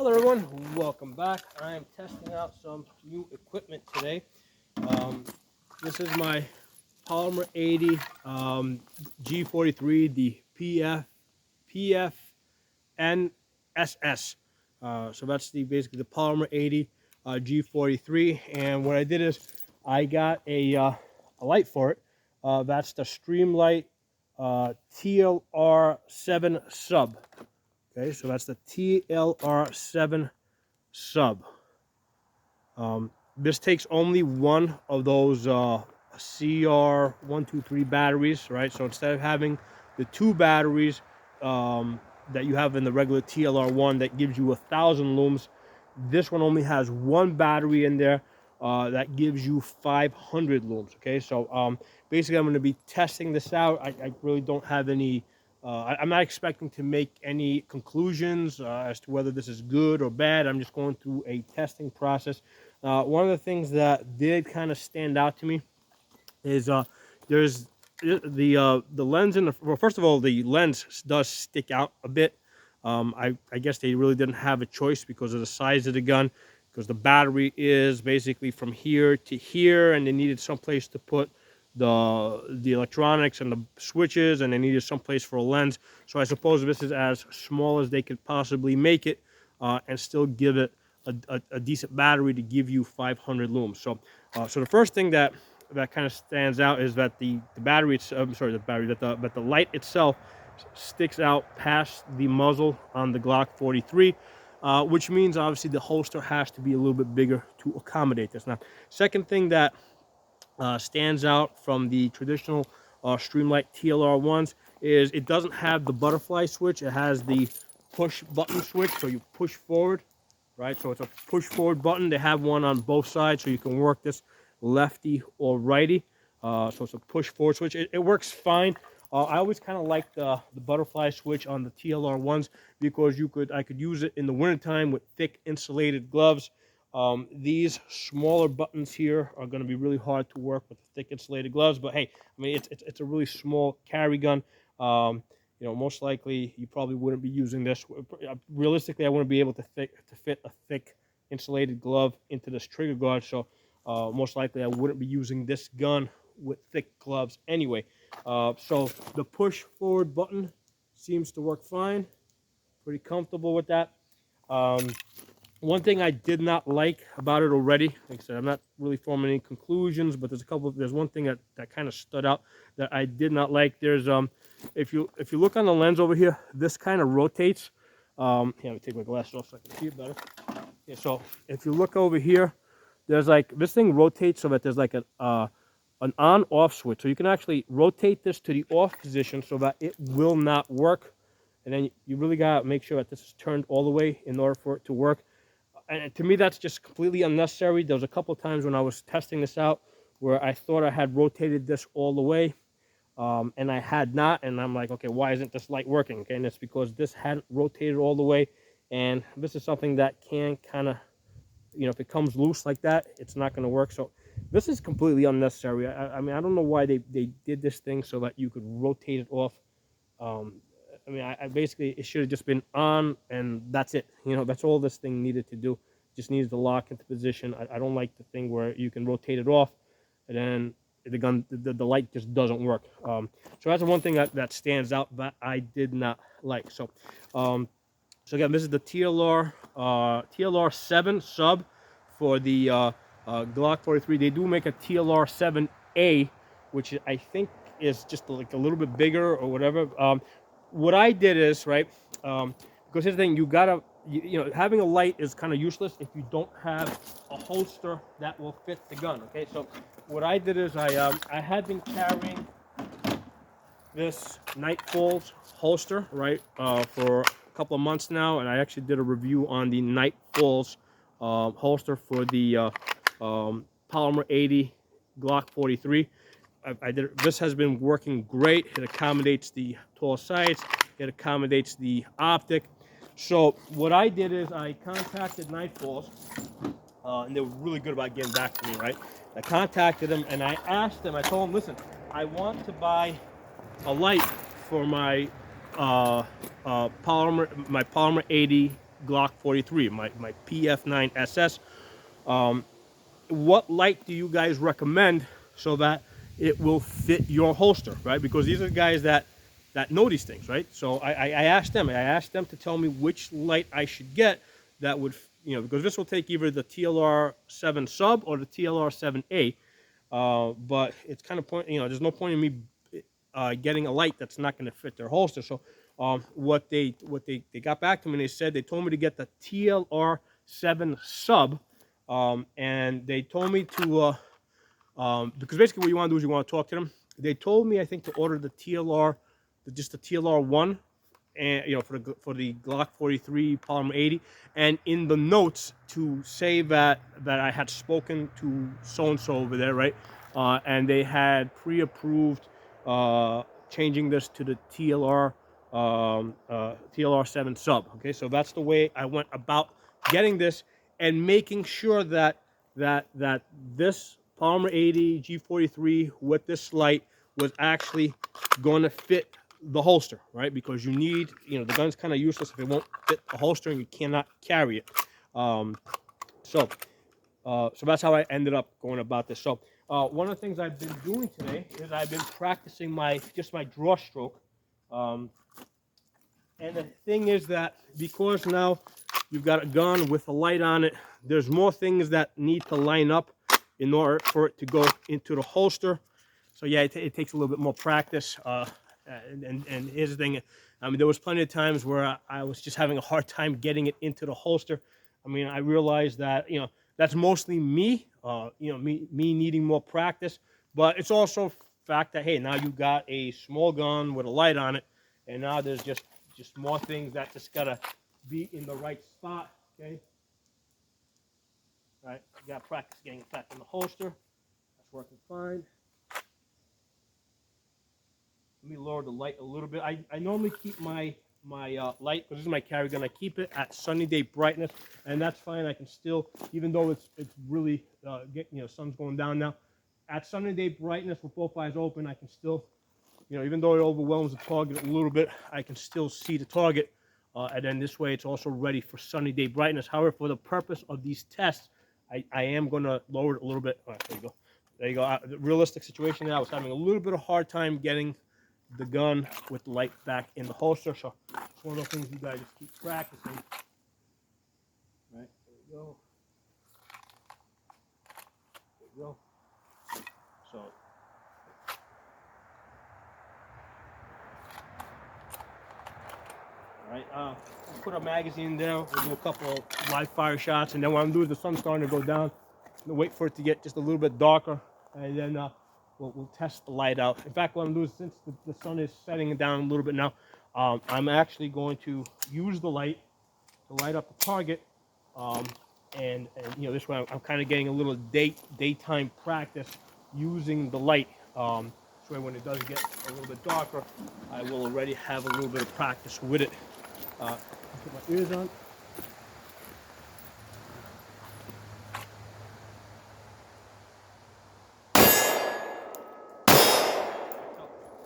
Hello everyone, welcome back. I am testing out some new equipment today. This is my Polymer 80 G43, the PF9 SS. So that's basically the Polymer 80 G43. And what I did is I got a light for it. That's the Streamlight TLR-7 sub. Okay, so that's the TLR-7 sub. This takes only one of those CR123 batteries, right? So instead of having the two batteries that you have in the regular TLR1 that gives you 1,000 looms, this one only has one battery in there that gives you 500 looms. Okay, so basically I'm going to be testing this out. I really don't have any I'm not expecting to make any conclusions as to whether this is good or bad. I'm just going through a testing process. One of the things that did kind of stand out to me is there's the lens in the, well, first of all, the lens does stick out a bit. I guess they really didn't have a choice because of the size of the gun, because the battery is basically from here to here, and they needed someplace to put the electronics and the switches, and they needed some place for a lens. So I suppose this is as small as they could possibly make it and still give it a decent battery to give you 500 looms. So so the first thing that kind of stands out is that the battery, that the light itself sticks out past the muzzle on the Glock 43, which means obviously the holster has to be a little bit bigger to accommodate this. Now, second thing that stands out from the traditional Streamlight TLR ones is it doesn't have the butterfly switch. It has the push button switch, so you push forward, right? So it's a push forward button. They have one on both sides, so you can work this lefty or righty. So it's a push forward switch. It works fine. I always kind of like the butterfly switch on the TLR ones because I could use it in the wintertime with thick insulated gloves. These smaller buttons here are going to be really hard to work with thick insulated gloves, but hey, I mean, it's a really small carry gun. You know, most likely you probably wouldn't be using this. Realistically, I wouldn't be able to fit a thick insulated glove into this trigger guard, so most likely I wouldn't be using this gun with thick gloves anyway. So the push forward button seems to work fine. Pretty comfortable with that. One thing I did not like about it already, like I said, I'm not really forming any conclusions, but there's one thing that kind of stood out that I did not like. There's if you look on the lens over here, this kind of rotates. Here, let me take my glasses off so I can see it better. Yeah, so if you look over here, there's like, this thing rotates so that there's like an on-off switch. So you can actually rotate this to the off position so that it will not work. And then you really got to make sure that this is turned all the way in order for it to work. And to me, that's just completely unnecessary. There was a couple of times when I was testing this out where I thought I had rotated this all the way, and I had not. And I'm like, okay, why isn't this light working? Okay, and it's because this hadn't rotated all the way. And this is something that can kind of, you know, if it comes loose like that, it's not going to work. So this is completely unnecessary. I mean, I don't know why they did this thing so that you could rotate it off. I mean, I basically, it should have just been on, and that's it. You know, that's all this thing needed to do. Just needs to lock into position. I don't like the thing where you can rotate it off, and then the light just doesn't work. So that's the one thing that stands out that I did not like. So, so again, this is the TLR-7 sub for the Glock 43. They do make a TLR-7A, which I think is just like a little bit bigger or whatever. What I did is, right, because here's the thing, you know, having a light is kind of useless if you don't have a holster that will fit the gun. Okay, so what I did is I had been carrying this Knightfall holster, right, for a couple of months now, and I actually did a review on the Knightfall holster for the Polymer 80 Glock 43. This has been working great. It accommodates the tall sights. It accommodates the optic. So what I did is I contacted Knightfall, and they were really good about getting back to me, right? I contacted them and I asked them, I told them, listen, I want to buy a light for my Polymer 80 Glock 43, my PF9 SS. What light do you guys recommend so that it will fit your holster, right? Because these are guys that know these things, right? So I asked them. I asked them to tell me which light I should get that would, because this will take either the TLR-7 sub or the TLR-7A. But it's kind of there's no point in me getting a light that's not going to fit their holster. So what they got back to me, and they said they told me to get the TLR-7 sub, and they told me to because basically what you want to do is you want to talk to them. They told me, I think, to order the TLR, just the TLR-1, and for the Glock 43 polymer 80, and in the notes to say that I had spoken to so and so over there, right? And they had pre-approved changing this to the TLR-7 sub. Okay, so that's the way I went about getting this and making sure that this polymer 80 G43 with this light was actually going to fit the holster, right? Because you need, the gun's kind of useless if it won't fit the holster and you cannot carry it. So that's how I ended up going about this. So one of the things I've been doing today is I've been practicing my draw stroke. And the thing is that because now you've got a gun with a light on it, there's more things that need to line up in order for it to go into the holster. So yeah, it takes a little bit more practice. And here's the thing, I mean, there was plenty of times where I was just having a hard time getting it into the holster. I mean, I realized that, that's mostly me, me needing more practice, but it's also fact that, hey, now you got a small gun with a light on it, and now there's just more things that just gotta be in the right spot, okay? All right, you gotta practice getting it back in the holster. That's working fine. Let me lower the light a little bit. I normally keep my light, because this is my carry gun, I keep it at sunny day brightness, and that's fine. I can still, even though it's really sun's going down now, at sunny day brightness with both eyes open, I can still, even though it overwhelms the target a little bit, I can still see the target, and then this way it's also ready for sunny day brightness. However, for the purpose of these tests, I am going to lower it a little bit. All right, there you go. The realistic situation there, I was having a little bit of hard time getting the gun with the light back in the holster, so it's one of those things you guys just keep practicing. All right, there we go. There we go. So, all right, put a magazine there. We'll do a couple of live fire shots, and then what I'm doing is the sun's starting to go down. I'm gonna wait for it to get just a little bit darker, and then we'll test the light out. In fact, what I'm doing is, since the sun is setting down a little bit now, I'm actually going to use the light to light up the target, and this way I'm kind of getting a little daytime practice using the light. This way when it does get a little bit darker, I will already have a little bit of practice with it. Put my ears on.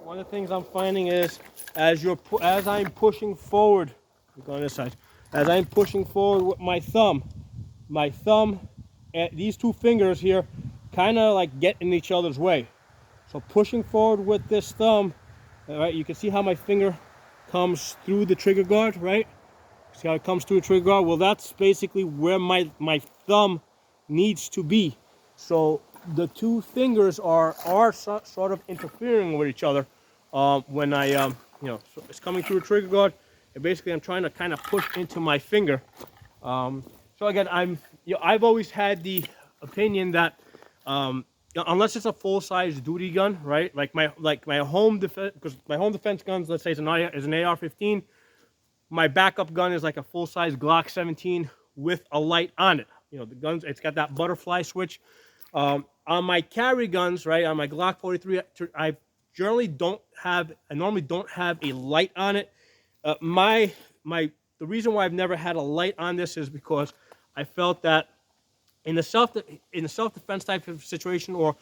One of the things I'm finding is as I'm pushing forward, go on this side. As I'm pushing forward with my thumb, and these two fingers here, kind of like get in each other's way. So pushing forward with this thumb, all right, you can see how my finger comes through the trigger guard, right? See how it comes through the trigger guard? Well, that's basically where my thumb needs to be. So the two fingers are sort of interfering with each other when I, so it's coming through a trigger guard, and basically I'm trying to kind of push into my finger. So again, I've always had the opinion that unless it's a full-size duty gun, right? Like my home defense, because my home defense guns, let's say, is an AR-15. My backup gun is like a full-size Glock 17 with a light on it. The guns, it's got that butterfly switch. On my carry guns, right, on my Glock 43, I normally don't have a light on it. The reason why I've never had a light on this is because I felt that in the self-defense type of situation, or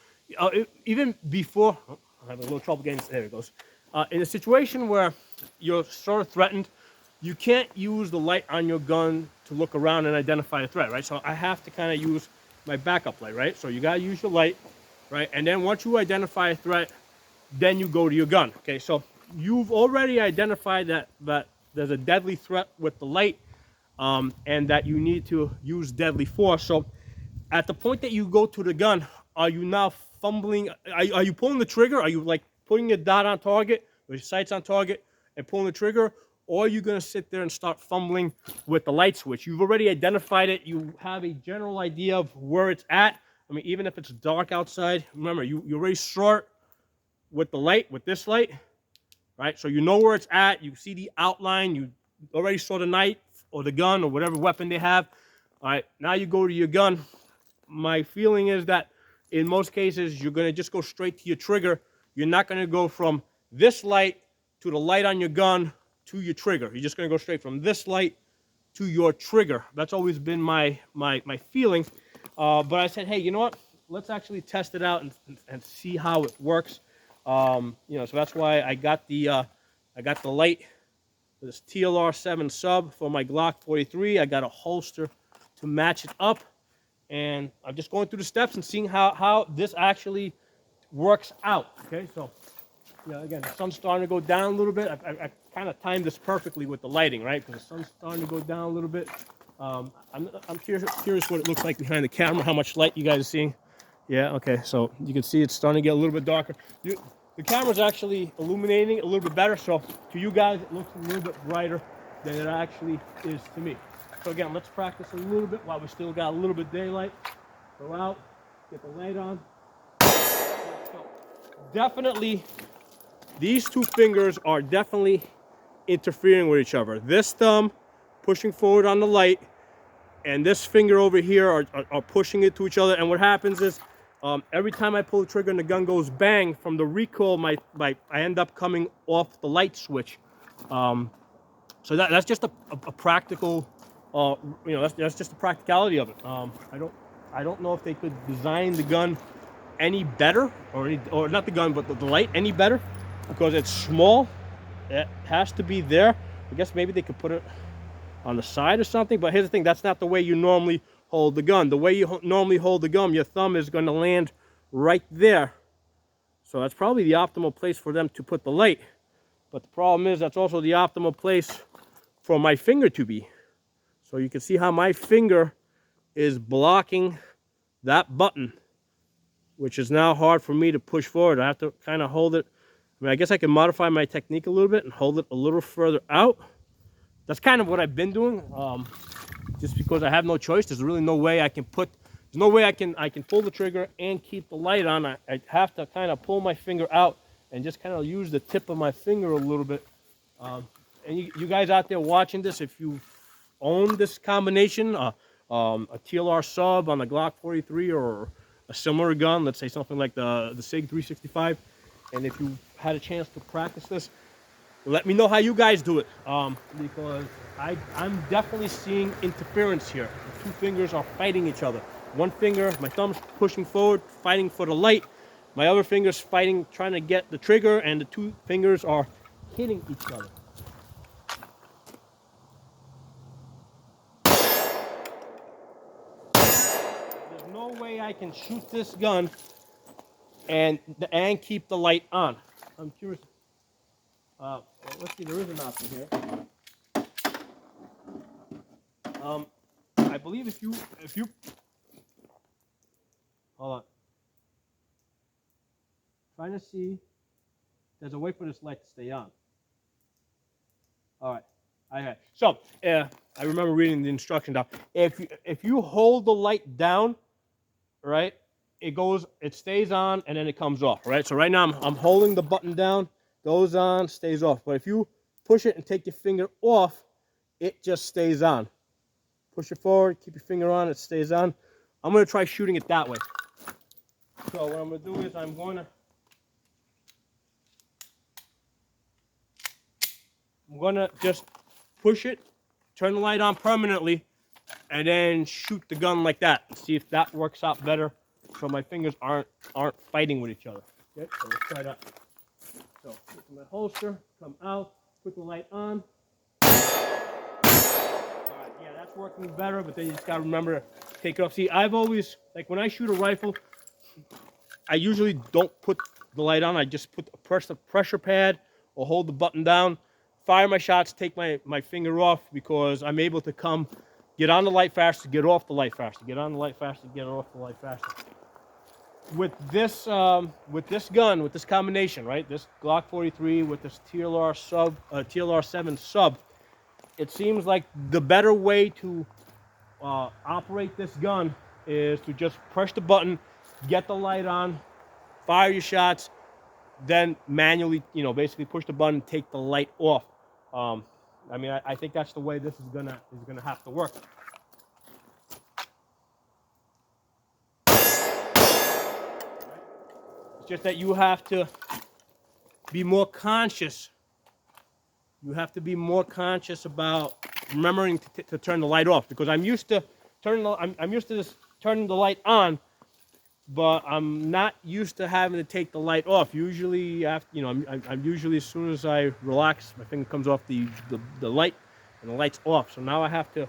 even before, I'm having a little trouble getting, there it goes. In a situation where you're sort of threatened, you can't use the light on your gun to look around and identify a threat, right? So I have to kind of use my backup light, right? So you gotta use your light, right? And then once you identify a threat, then you go to your gun, okay? So you've already identified that there's a deadly threat with the light, and that you need to use deadly force. So at the point that you go to the gun, are you now fumbling? Are you pulling the trigger? Are you like putting your dot on target, or your sights on target, and pulling the trigger? Or are you gonna sit there and start fumbling with the light switch? You've already identified it. You have a general idea of where it's at. I mean, even if it's dark outside, remember, you already saw it with the light, with this light, right? So you know where it's at. You see the outline. You already saw the knife or the gun or whatever weapon they have. All right, now you go to your gun. My feeling is that in most cases, you're gonna just go straight to your trigger. You're not gonna go from this light to the light on your gun to your trigger. You're just gonna go straight from this light to your trigger. That's always been my feeling. But I said, hey, you know what? Let's actually test it out and see how it works. You know, so that's why I got the light, this TLR-7 sub for my Glock 43. I got a holster to match it up, and I'm just going through the steps and seeing how this actually works out. Okay, so yeah, again, the sun's starting to go down a little bit. I kind of timed this perfectly with the lighting, right? Because the sun's starting to go down a little bit. I'm curious what it looks like behind the camera, how much light you guys are seeing. Yeah, okay, so you can see it's starting to get a little bit darker. The camera's actually illuminating it a little bit better, so to you guys it looks a little bit brighter than it actually is to me. So again, let's practice a little bit while we still got a little bit of daylight. Go out, get the light on. So definitely, these two fingers are definitely interfering with each other. This thumb pushing forward on the light, and this finger over here are pushing it to each other. And what happens is, every time I pull the trigger and the gun goes bang, from the recoil, I end up coming off the light switch. So that's just a practical, you know, that's just the practicality of it. I don't know if they could design the gun any better, or not the gun, but the light any better, because it's small. It has to be there. I guess maybe they could put it on the side or something, but here's the thing, that's not the way you normally hold the gun. The way you normally hold the gun, your thumb is going to land right there. So that's probably the optimal place for them to put the light. But the problem is that's also the optimal place for my finger to be. So you can see how my finger is blocking that button, which is now hard for me to push forward. I have to kind of hold it. I mean, I guess I can modify my technique a little bit and hold it a little further out. That's kind of what I've been doing, just because I have no choice. There's really no way I can pull the trigger and keep the light on. I have to kind of pull my finger out and just kind of use the tip of my finger a little bit. And you guys out there watching this, if you own this combination, a TLR sub on the Glock 43 or a similar gun, let's say something like the SIG 365, and if you had a chance to practice this, let me know how you guys do it, because I'm definitely seeing interference here. The two fingers are fighting each other. One finger, my thumb's pushing forward, fighting for the light. My other finger's fighting, trying to get the trigger, and the two fingers are hitting each other. There's no way I can shoot this gun and keep the light on. I'm curious. Let's see, there is an option here. I believe if you hold on, trying to see, there's a way for this light to stay on. All right, okay. So I remember reading the instruction down. If you hold the light down, right, it stays on and then it comes off. Right. So right now I'm holding the button down. Goes on, stays off. But if you push it and take your finger off, it just stays on. Push it forward, keep your finger on, it stays on. I'm going to try shooting it that way. So what I'm going to do is I'm going to just push it, turn the light on permanently, and then shoot the gun like that and see if that works out better so my fingers aren't fighting with each other. Okay, so let's try that. So, put my holster, come out, put the light on. that's working better, but then you just gotta remember to take it off. See, I've always, like when I shoot a rifle, I usually don't put the light on. I just press the pressure pad or hold the button down, fire my shots, take my finger off, because I'm able to get on the light faster, get off the light faster, get on the light faster, get off the light faster. With this gun, with this combination, right? This Glock 43 with this TLR-7 sub, it seems like the better way to operate this gun is to just press the button, get the light on, fire your shots, then manually, basically push the button, take the light off. I mean, I think that's the way this is gonna have to work. It's just that you have to be more conscious. You have to be more conscious about remembering to turn the light off, because I'm used to just turning the light on, but I'm not used to having to take the light off. Usually, after, I'm usually, as soon as I relax, my finger comes off the light, and the light's off. So now I have to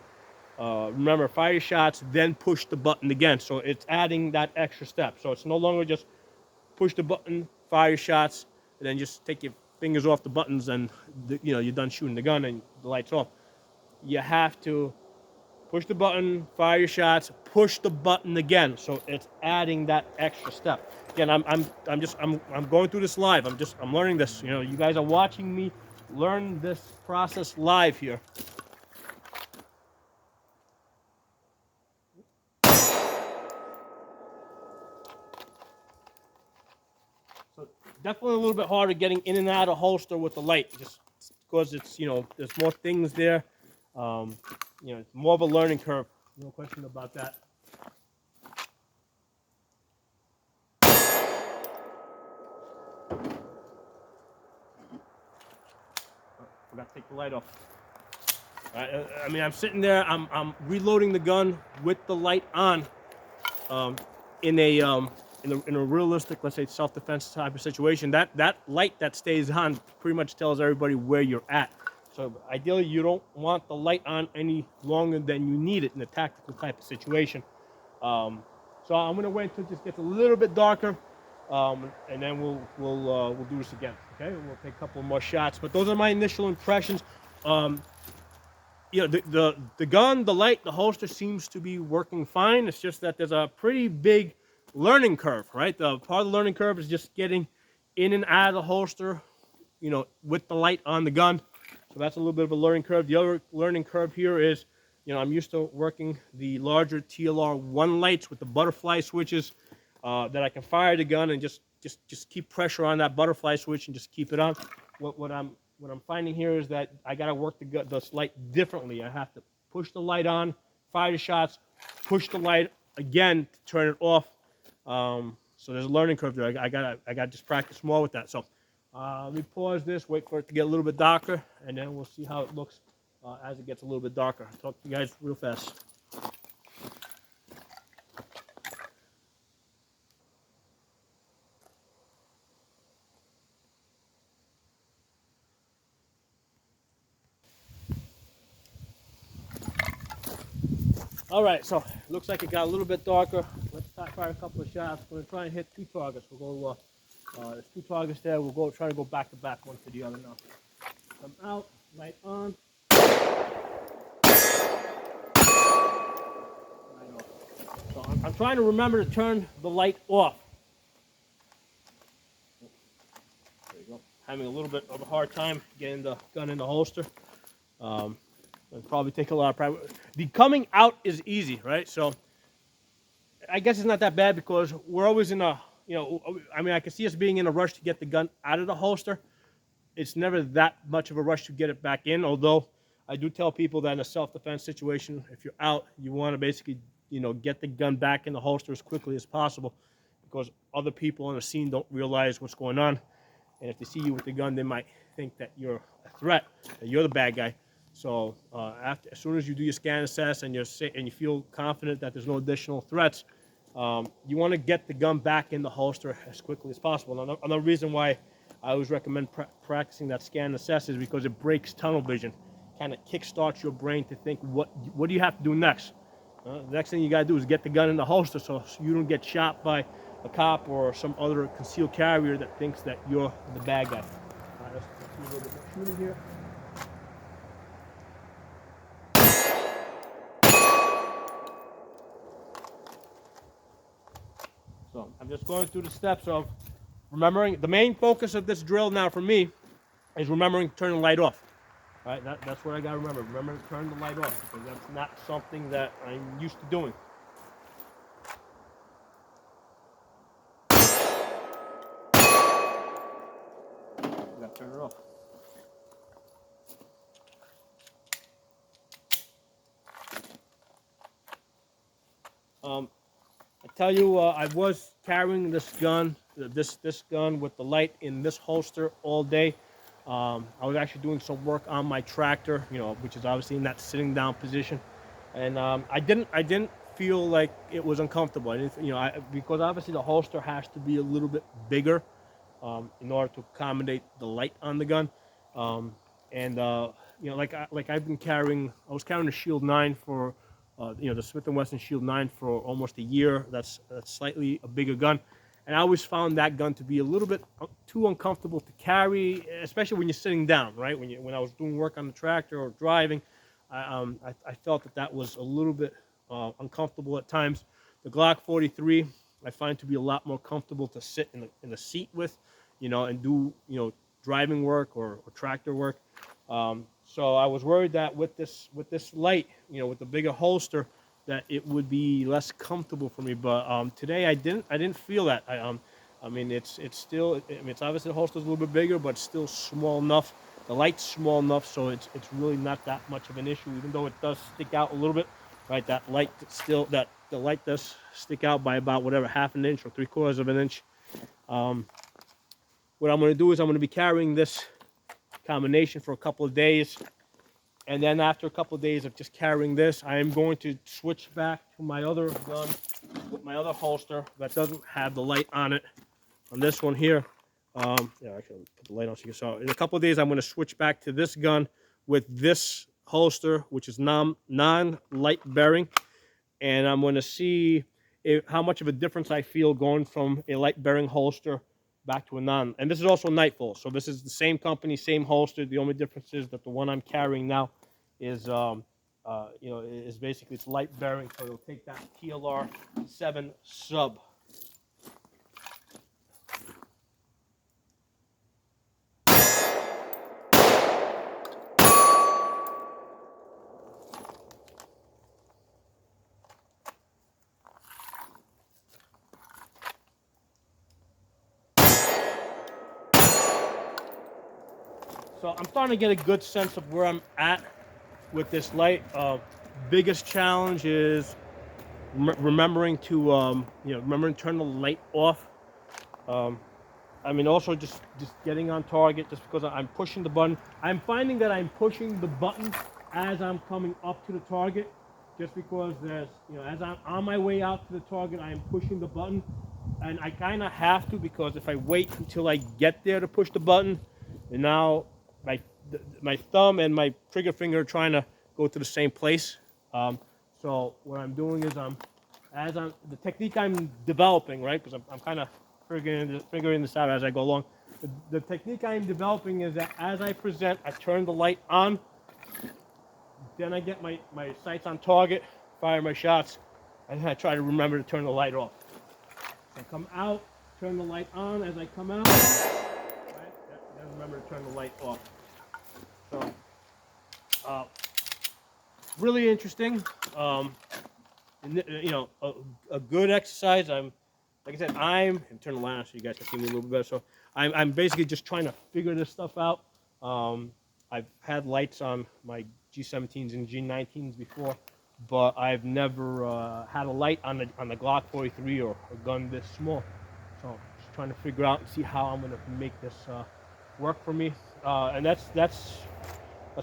remember, fire your shots, then push the button again. So it's adding that extra step. So it's no longer just push the button, fire your shots, and then just take your fingers off the buttons, and you're done shooting the gun and the light's off. You have to push the button, fire your shots, push the button again. So it's adding that extra step. Again, I'm going through this live. I'm learning this. You guys are watching me learn this process live here. So definitely a little bit harder getting in and out of holster with the light, just because it's, there's more things there. It's more of a learning curve. No question about that. Forgot to take the light off. I mean, I'm sitting there. I'm reloading the gun with the light on, in a realistic, let's say, self-defense type of situation. That light that stays on pretty much tells everybody where you're at. So ideally, you don't want the light on any longer than you need it in a tactical type of situation. So I'm gonna wait until it just gets a little bit darker, and then we'll do this again. Okay, we'll take a couple more shots. But those are my initial impressions. The gun, the light, the holster seems to be working fine. It's just that there's a pretty big learning curve, right? Part of the learning curve is just getting in and out of the holster, with the light on the gun. So that's a little bit of a learning curve. The other learning curve here is, I'm used to working the larger TLR-1 lights with the butterfly switches, that I can fire the gun and just keep pressure on that butterfly switch and just keep it on. What I'm finding here is that I got to work the light differently. I have to push the light on, fire the shots, push the light again to turn it off. So there's a learning curve there. I got to just practice more with that. So let me pause this, wait for it to get a little bit darker, and then we'll see how it looks as it gets a little bit darker. I'll talk to you guys real fast. All right, so looks like it got a little bit darker. Let's fire a couple of shots. We're gonna try and hit two targets. We'll go. There's two targets there. We'll try to go back to back, one to the other now. Come out, light on. Light off. So I'm trying to remember to turn the light off. There you go. Having a little bit of a hard time getting the gun in the holster. It'll probably take a lot of practice. The coming out is easy, right? So I guess it's not that bad because we're always in a, I mean, I can see us being in a rush to get the gun out of the holster. It's never that much of a rush to get it back in, although I do tell people that in a self-defense situation, if you're out, you want to basically, get the gun back in the holster as quickly as possible, because other people on the scene don't realize what's going on. And if they see you with the gun, they might think that you're a threat, that you're the bad guy. So as soon as you do your scan assess and you feel confident that there's no additional threats, you want to get the gun back in the holster as quickly as possible. Another reason why I always recommend practicing that scan assess is because it breaks tunnel vision. kind of kickstarts your brain to think, what do you have to do next? The next thing you got to do is get the gun in the holster so you don't get shot by a cop or some other concealed carrier that thinks that you're the bad guy. All right, let's do a little bit more shooting here. So I'm just going through the steps of remembering. The main focus of this drill now for me is remembering to turn the light off. All right, that's what I got to remember. Remember to turn the light off, because that's not something that I'm used to doing. I got to turn it off. I tell you, I was carrying this gun, this gun with the light in this holster all day. I was actually doing some work on my tractor, you know, which is obviously in that sitting down position, and I didn't feel like it was uncomfortable. I didn't, you know, because obviously the holster has to be a little bit bigger in order to accommodate the light on the gun. You know, like I've been carrying, I was carrying a Shield 9 for, you know, the Smith & Wesson Shield 9 for almost a year. That's slightly a bigger gun. And I always found that gun to be a little bit too uncomfortable to carry, especially when you're sitting down, right? When I was doing work on the tractor or driving, I felt that was a little bit uncomfortable at times. The Glock 43, I find to be a lot more comfortable to sit in the seat with, you know, and do, you know, driving work or tractor work. So I was worried that with this light, you know, with the bigger holster, that it would be less comfortable for me. But today I didn't feel that. I mean, it's still, I mean, it's obviously the holster's a little bit bigger, but it's still small enough. The light's small enough, so it's really not that much of an issue, even though it does stick out a little bit, right? That light still, the light does stick out by about whatever, half an inch or 3/4 of an inch. What I'm going to do is I'm going to be carrying this combination for a couple of days, and then after a couple of days of just carrying this, I am going to switch back to my other gun with my other holster that doesn't have the light on it. On this one here, yeah, actually I'll put the light on so you can saw. In a couple of days, I'm going to switch back to this gun with this holster, which is non-light bearing, and I'm going to see how much of a difference I feel going from a light bearing holster back to a non. And this is also Knightfall, so this is the same company, same holster. The only difference is that the one I'm carrying now is, you know, is basically, it's light bearing, so it'll take that TLR-7 sub. So I'm starting to get a good sense of where I'm at with this light. Biggest challenge is remembering to, you know, remembering to turn the light off. I mean, also just getting on target, just because I'm pushing the button. I'm finding that I'm pushing the button as I'm coming up to the target, just because there's, you know, as I'm on my way out to the target, I am pushing the button, and I kind of have to, because if I wait until I get there to push the button, and now my thumb and my trigger finger are trying to go to the same place. So what I'm doing is the technique I'm developing, right? Because I'm kind of figuring this out as I go along. The technique I'm developing is that as I present, I turn the light on, then I get my sights on target, fire my shots, and then I try to remember to turn the light off. So I come out, turn the light on as I come out. Then remember to turn the light off. So, really interesting. You know, a good exercise. Like I said, I'm turn the light on so you guys can see me a little bit better. So I'm basically just trying to figure this stuff out. I've had lights on my G17s and G19s before, but I've never had a light on the Glock 43 or a gun this small. So just trying to figure out and see how I'm going to make this work for me. And that's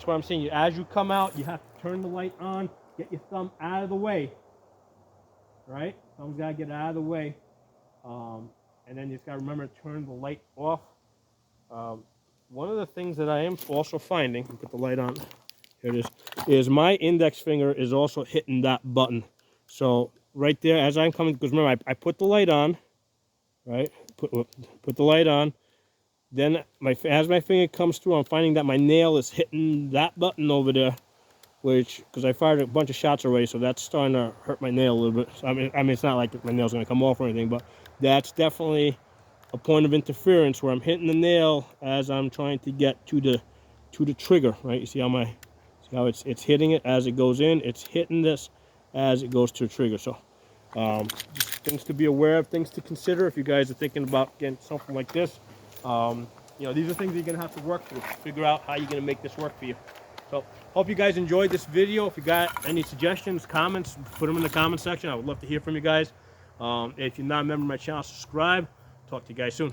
what I'm saying. As you come out, you have to turn the light on, get your thumb out of the way, right? Thumb's got to get out of the way. And then you just got to remember to turn the light off. One of the things that I am also finding, put the light on, here it is my index finger is also hitting that button. So right there, as I'm coming, because remember, I put the light on, right? Put the light on. Then as my finger comes through, I'm finding that my nail is hitting that button over there, which, because I fired a bunch of shots already, so that's starting to hurt my nail a little bit. So, I mean, it's not like my nail's going to come off or anything, but that's definitely a point of interference where I'm hitting the nail as I'm trying to get to the trigger, right? You see how it's hitting it as it goes in. It's hitting this as it goes to the trigger. So just things to be aware of, things to consider if you guys are thinking about getting something like this. You know, these are things you're gonna have to work through, figure out how you're gonna make this work for you. So hope you guys enjoyed this video. If you got any suggestions, comments, put them in the comment section. I would love to hear from you guys. If you're not a member of my channel, subscribe. Talk to you guys soon.